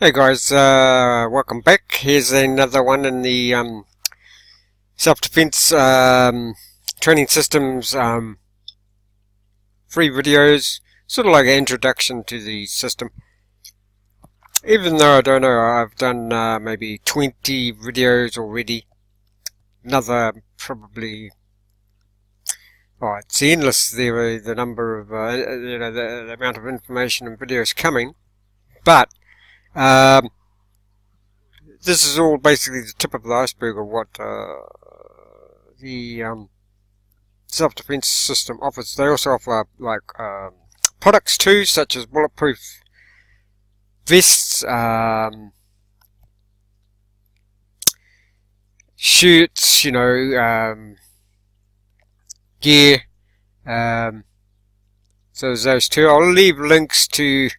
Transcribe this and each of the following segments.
Hey guys, welcome back. Here's another one in the self-defense training systems free videos, sort of like an introduction to the system. Even though I don't know, I've done maybe 20 videos already. Another probably, it's endless the number of the amount of information and videos coming, but this is all basically the tip of the iceberg of what the self-defense system offers. They also offer like products too, such as bulletproof vests, shirts, gear. So there's those two. I'll leave links to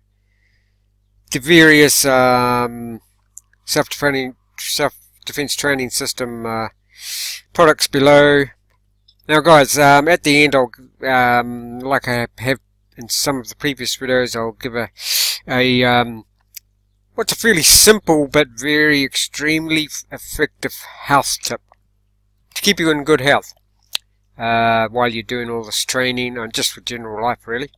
the various self-defense training system products below. Now guys, at the end I'll, like I have in some of the previous videos, I'll give a what's a fairly simple but very extremely effective health tip to keep you in good health while you're doing all this training and just for general life really.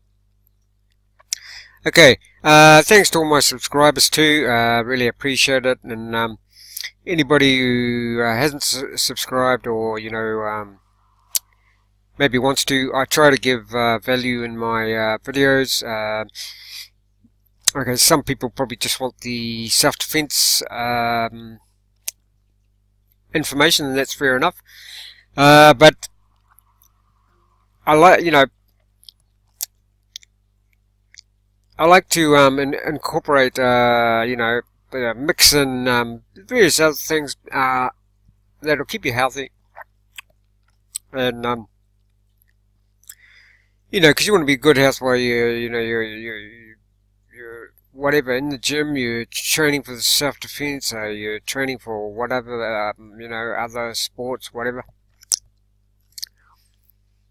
Okay, thanks to all my subscribers too, really appreciate it, and anybody who hasn't subscribed or, maybe wants to, I try to give value in my videos. Okay, some people probably just want the self-defense information, and that's fair enough, but I like to incorporate, mix in various other things that'll keep you healthy, and because you want to be good health while you're whatever in the gym, you're training for the self-defense, you're training for whatever, other sports, whatever.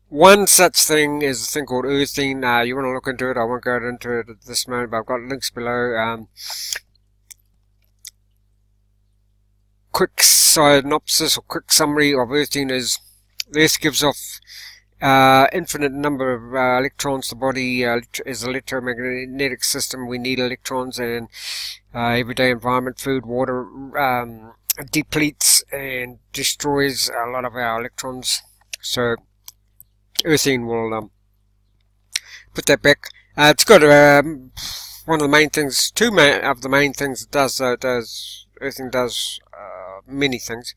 One such thing is a thing called earthing. You want to look into it. I won't go into it at this moment, but I've got links below. Quick synopsis or quick summary of earthing is the Earth gives off infinite number of electrons. The body is an electromagnetic system. We need electrons, and everyday environment, food, water depletes and destroys a lot of our electrons. So earthing will put that back. It's got one of the main things, two of the main things it does. Earthing does many things.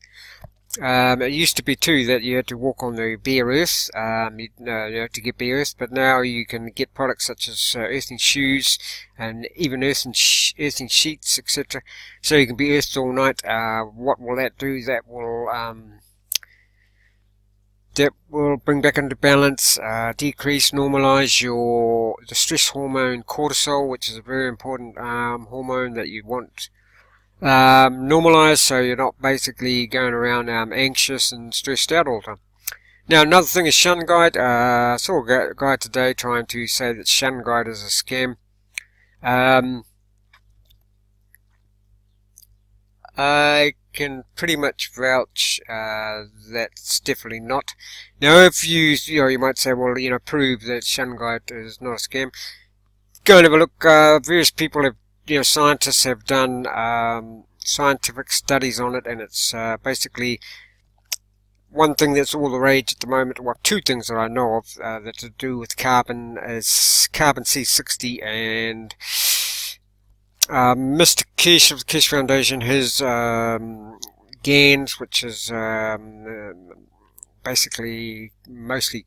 It used to be too that you had to walk on the bare earth, to get bare earth, but now you can get products such as earthing shoes and even earthing sheets, etc. So you can be earthed all night. What will that do? That will bring back into balance, decrease, normalize the stress hormone cortisol, which is a very important hormone that you want normalize, so you're not basically going around anxious and stressed out all the time. Now another thing is Shun Guide. I saw a guy today trying to say that Shun Guide is a scam. I can pretty much vouch that's definitely not. Now if you might say, well, prove that Shun Guide is not a scam. Go and have a look. Various people have, scientists have done scientific studies on it, and it's basically one thing that's all the rage at the moment. Well, two things that I know of that to do with carbon is carbon C60 and Mr. Kish of the Kish Foundation, his GANs, which is basically mostly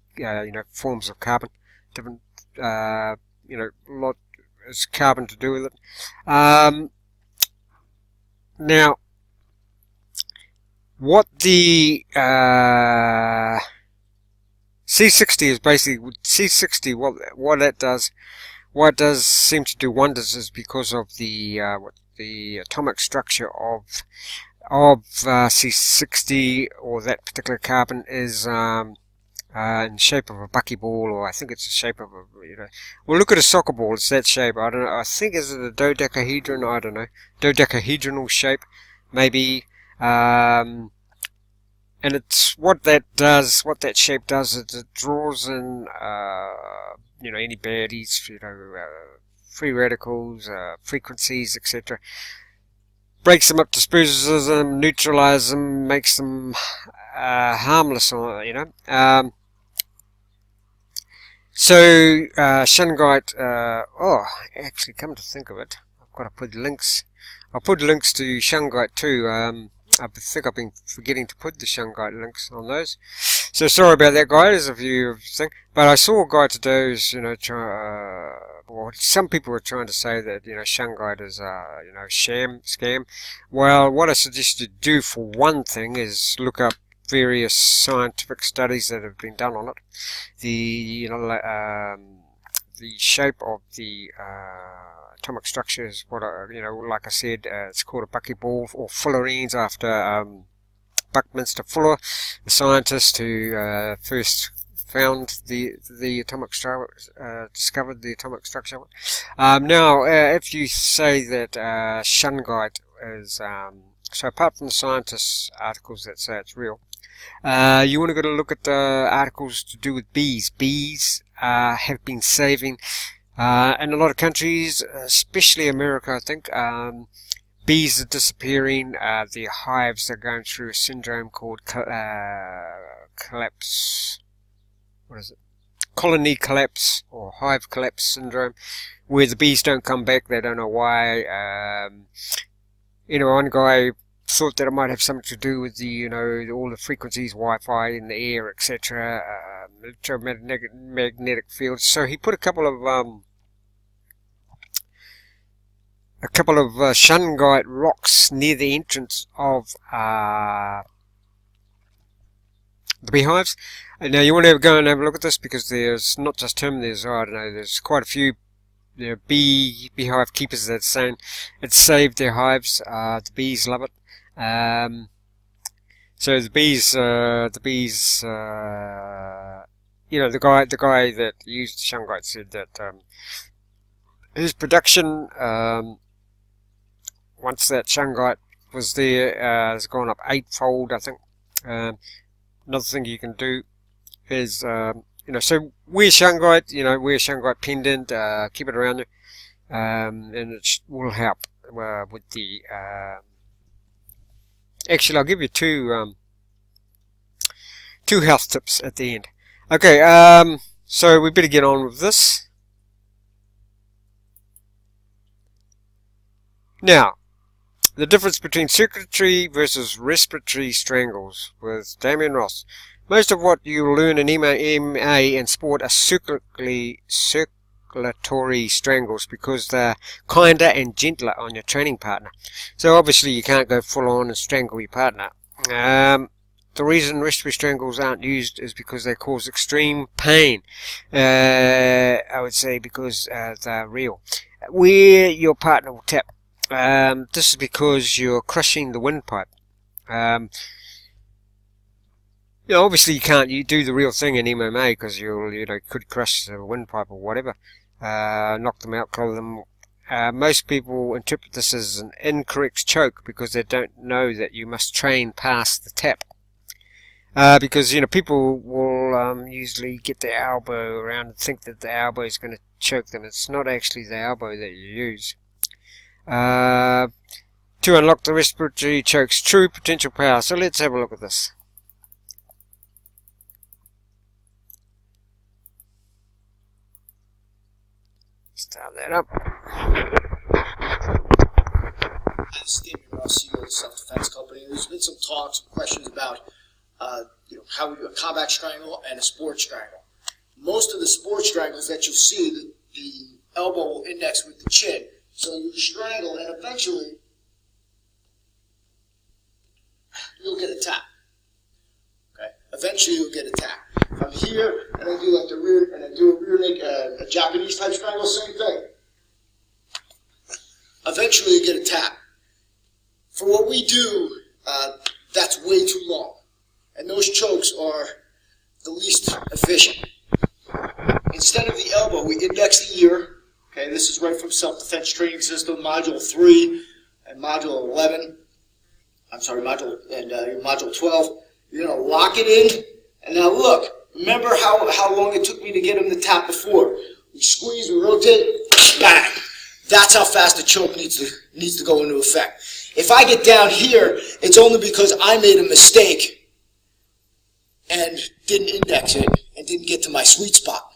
forms of carbon, different lot is carbon to do with it. Now what the C60 is basically, C60 what it does seem to do wonders is because of the atomic structure of C60, or that particular carbon, is in the shape of a buckyball, or I think it's the shape of a, well, look at a soccer ball, it's that shape, I don't know, I think, is it a dodecahedron, I don't know, dodecahedronal shape, maybe, and it's, what that shape does is it draws in, any baddies, free radicals, frequencies, etc., breaks them up, disposes them, neutralizes them, makes them harmless, so shungite, actually, come to think of it, I've got to put links. I'll put links to shungite too. I think I've been forgetting to put the shungite links on those. So sorry about that, guys, if you think. But I saw a guy today who's, well, some people were trying to say that, shungite is, scam. Well, what I suggest you do for one thing is look up various scientific studies that have been done on it. The shape of the atomic structure is what like I said, it's called a buckyball, or fullerenes, after Buckminster Fuller, the scientist who first found the atomic structure, discovered the atomic structure. Now, if you say that shungite is, so apart from the scientists' articles that say it's real, you want to go to look at the articles to do with bees. Bees have been saving, in a lot of countries, especially America, I think, bees are disappearing. The hives are going through a syndrome called collapse. What is it? Colony collapse, or hive collapse syndrome, where the bees don't come back. They don't know why. One guy thought that it might have something to do with the, all the frequencies, Wi-Fi in the air, etc., electromagnetic fields. So he put a couple of shungite rocks near the entrance of the beehives. And now you want to go and have a look at this, because there's not just him, there's, there's quite a few beehive keepers that's saying it's saved their hives. The bees love it. So the bees, the guy that used shungite said that his production, once that shungite was there, has gone up 8-fold, I think. Another thing you can do is, so wear shungite, wear shungite pendant, keep it around you, and it will help with the, actually, I'll give you two health tips at the end. Okay, so we better get on with this. Now, the difference between circulatory versus respiratory strangles with Damien Ross. Most of what you learn in MMA and sport are circulatory strangles, because they're kinder and gentler on your training partner. So obviously you can't go full on and strangle your partner. The reason respiratory strangles aren't used is because they cause extreme pain. I would say because they're real. Where your partner will tap. This is because you're crushing the windpipe. Obviously you do the real thing in MMA, because you'll, could crush the windpipe or whatever, knock them out, collar them. Most people interpret this as an incorrect choke, because they don't know that you must train past the tap. Because, people will usually get their elbow around and think that the elbow is going to choke them. It's not actually the elbow that you use. To unlock the respiratory choke's true potential power. So let's have a look at this. Start that up. Stephen Ross, CEO of the Self-Defense Company. There's been some talks and questions about how we do a combat strangle and a sport strangle. Most of the sport strangles that you'll see, the elbow will index with the chin. So you strangle, and eventually you'll get a tap. Okay? Eventually you'll get a tap. If I'm here and I do like the rear, and I do a rear naked, a Japanese type strangle, same thing. Eventually you get a tap. For what we do, that's way too long. And those chokes are the least efficient. Instead of the elbow, we index the ear. Okay, this is right from Self-Defense Training System, Module 3 and Module 11. I'm sorry, Module 12. You're going to lock it in. And now look, remember how long it took me to get him to tap before. We squeeze, we rotate, bang. That's how fast the choke needs to go into effect. If I get down here, it's only because I made a mistake and didn't index it and didn't get to my sweet spot.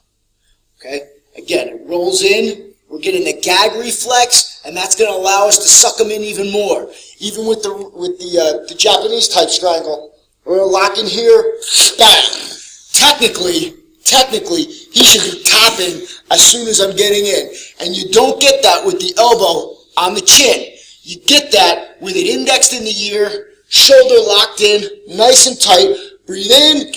Okay? Again, it rolls in, we're getting the gag reflex, and that's going to allow us to suck them in even more. Even with the Japanese type strangle, we're locking here, bang. Technically, he should be tapping as soon as I'm getting in. And you don't get that with the elbow on the chin. You get that with it indexed in the ear, shoulder locked in, nice and tight, breathe in,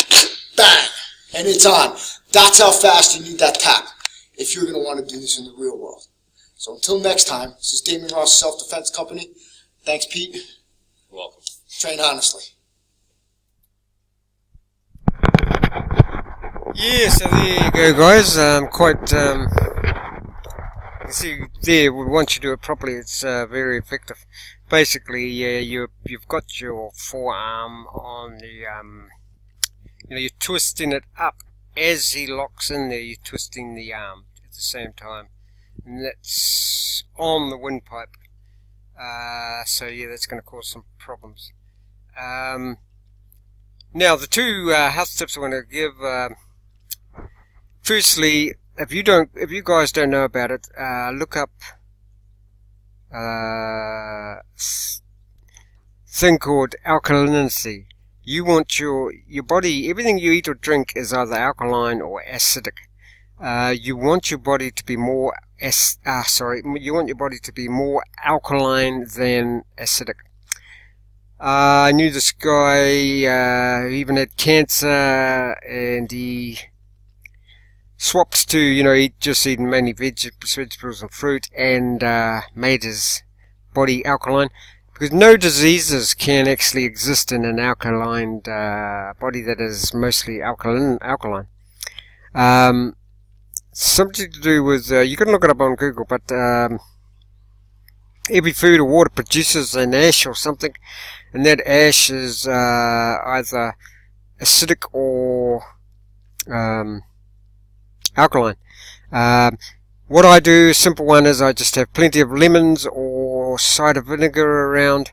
bang, and it's on. That's how fast you need that tap if you're going to want to do this in the real world. So until next time, this is Damien Ross, Self-Defense Company. Thanks, Pete. You're welcome. Train honestly. Yeah, so there you go, guys. You see there, once you do it properly, it's very effective. Basically, yeah, you've got your forearm on the, you're twisting it up as he locks in there. You're twisting the arm at the same time, and that's on the windpipe. So yeah, that's going to cause some problems. Now the two health tips I want to give. Firstly, if you guys don't know about it, look up thing called alkalinity. You want your body, everything you eat or drink is either alkaline or acidic. You want your body to be more you want your body to be more alkaline than acidic. I knew this guy who even had cancer, and he swapped to, just eating mainly vegetables and fruit, and made his body alkaline, because no diseases can actually exist in an alkaline body that is mostly alkaline. Something to do with, you can look it up on Google, but every food or water produces an ash or something, and that ash is either acidic or alkaline. What I do, simple one, is I just have plenty of lemons or cider vinegar around.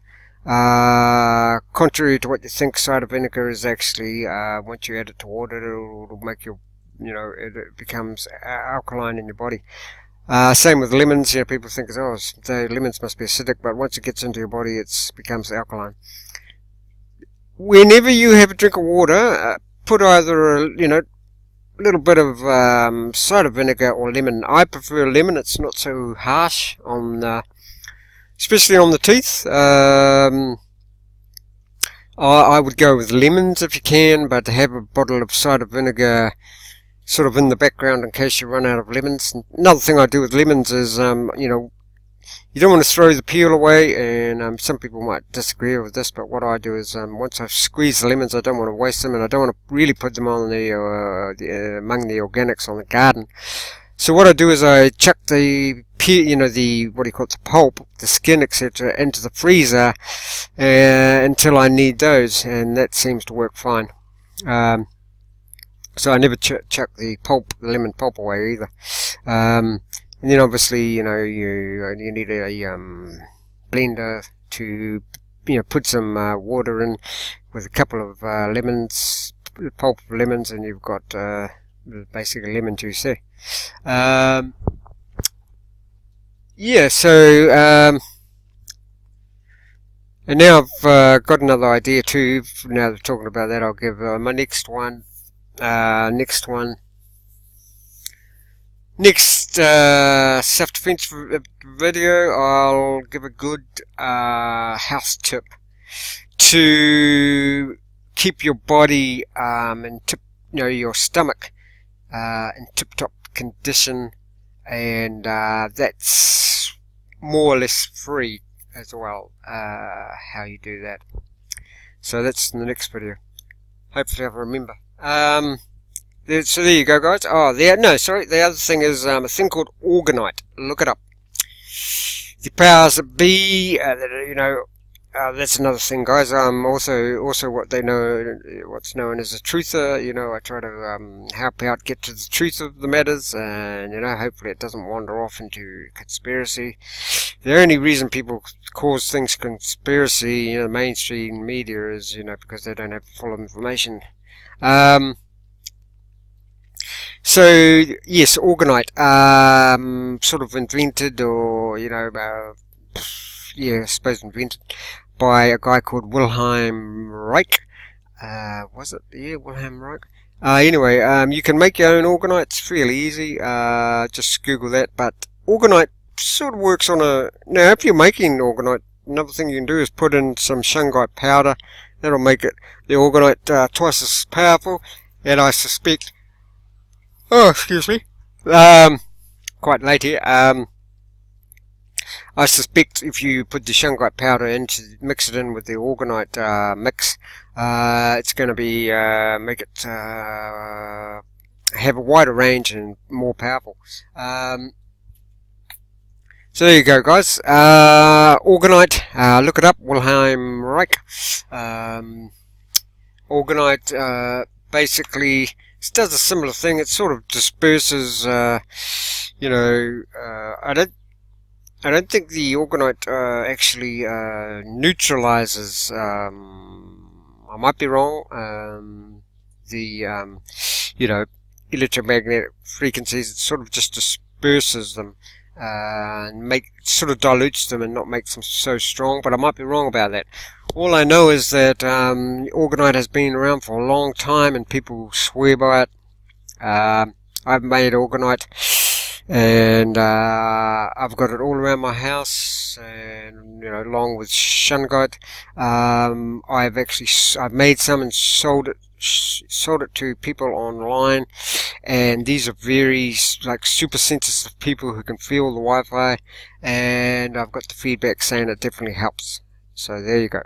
Contrary to what you think, cider vinegar is actually, once you add it to water, it'll make your, it becomes alkaline in your body. Same with lemons. People think, the lemons must be acidic, but once it gets into your body, it becomes alkaline. Whenever you have a drink of water, put either a little bit of cider vinegar or lemon. I prefer lemon. It's not so harsh especially on the teeth. I would go with lemons if you can, but have a bottle of cider vinegar sort of in the background in case you run out of lemons. Another thing I do with lemons is, you don't want to throw the peel away, and some people might disagree with this, but what I do is, once I've squeezed the lemons, I don't want to waste them, and I don't want to really put them on among the organics on the garden. So what I do is I chuck the peel, the pulp, the skin, etc., into the freezer until I need those, and that seems to work fine. So I never chuck the lemon pulp away either. And then obviously, you need a blender to, put some water in with a couple of pulp of lemons, and you've got basically lemon juice there. And now I've got another idea too. Now that we're talking about that, I'll give my next self-defense video. I'll give a good house tip to keep your body your stomach in tip-top condition, and that's more or less free as well, how you do that. So that's in the next video. Hopefully I'll remember. So there you go, guys. Oh, no, sorry. The other thing is a thing called orgonite. Look it up. The powers that be, that's another thing, guys. Also what they know, what's known as a truther. I try to help out, get to the truth of the matters, and hopefully it doesn't wander off into conspiracy. The only reason people cause things conspiracy, the mainstream media, is because they don't have full information. So yes, orgonite, sort of invented, or I suppose invented by a guy called Wilhelm Reich. Was it? Yeah, Wilhelm Reich. Anyway, you can make your own orgonite. It's fairly easy. Just Google that. But orgonite sort of works on now, if you're making orgonite, another thing you can do is put in some shungite powder. That'll make the orgonite twice as powerful. And I suspect, excuse me, quite late here. I suspect if you put the shungite powder in, mix it in with the orgonite mix, it's going to be make it have a wider range and more powerful. So there you go, guys. Orgonite, look it up, Wilhelm Reich. Orgonite basically does a similar thing. It sort of disperses. I don't think the orgonite actually neutralizes. I might be wrong. The electromagnetic frequencies. It sort of just disperses them and sort of dilutes them and not makes them so strong. But I might be wrong about that. All I know is that orgonite has been around for a long time and people swear by it. I've made orgonite, and I've got it all around my house, and along with shungite. I've made some and sold it to people online, and these are very super sensitive people who can feel the Wi-Fi, and I've got the feedback saying it definitely helps. So there you go.